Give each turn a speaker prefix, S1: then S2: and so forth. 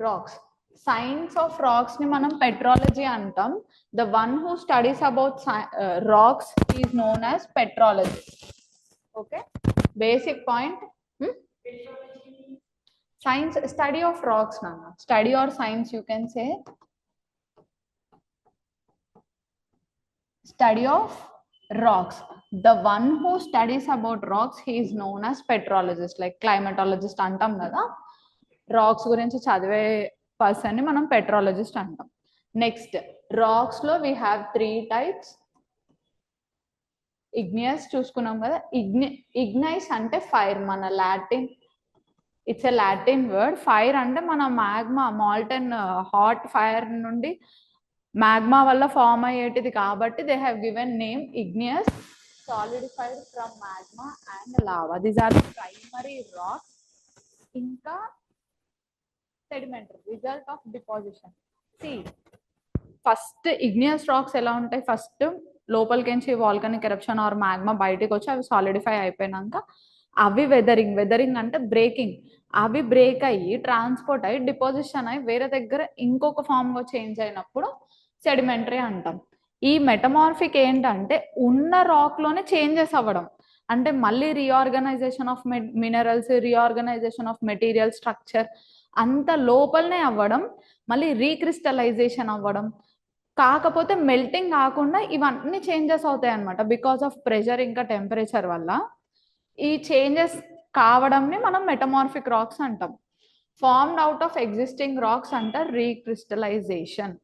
S1: Racks. Science of rocks ని మనం petrology అంటాం. The one who studies about rocks is known as petrology. Okay, basic point. Science, study of rocks, Nana. Study or science, you can say. Study of rocks. The one who studies about rocks, he is known as petrologist, like climatologist antam kada. Rocks gurinchi chadive person ni manam petrologist antam. Next, rocks lo we have 3 types. Igneous చూసుకున్నాం కదా. Igneous అంటే fire, మన Latin. It's a Latin word. Fire అంటే మన magma, molten hot fire నుండి magma వల్ల form అయ్యేటిది కాబట్టి they have given name igneous. Solidified from magma and lava. These are the primary rocks. ఇంకా sedimentary, result of deposition. See first igneous rocks ఎలా ఉంటాయి, first లోపలికించి వాల్కనిక్ ఎరప్షన్ ఆర్ మ్యాగ్మా బయటకు వచ్చి అవి సాలిడిఫై అయిపోయినాక అవి వెదరింగ్ అంటే బ్రేకింగ్, అవి బ్రేక్ అయ్యి ట్రాన్స్పోర్ట్ అయ్యి డిపాజిషన్ అయ్యి వేరే దగ్గర ఇంకొక ఫామ్ గా చేంజ్ అయినప్పుడు సెడిమెంటరీ అంటాం. ఈ మెటమార్ఫిక్ ఏంటంటే ఉన్న రాక్ లోనే చేంజెస్ అవ్వడం, అంటే మళ్ళీ reorganisation of minerals, reorganisation of material structure అంత లోపలనే అవ్వడం, మళ్ళీ రీక్రిస్టలైజేషన్ అవ్వడం. కాకపోతే మెల్టింగ్ కాకుండా ఇవన్నీ చేంజెస్ అవుతాయి అన్నమాట, బికాస్ ఆఫ్ ప్రెషర్ ఇంకా టెంపరేచర్ వల్ల. ఈ చేంజెస్ కావడంని మనం మెటమార్ఫిక్ రాక్స్ అంటాం. Formed out of existing rocks అంటారు రీక్రిస్టలైజేషన్.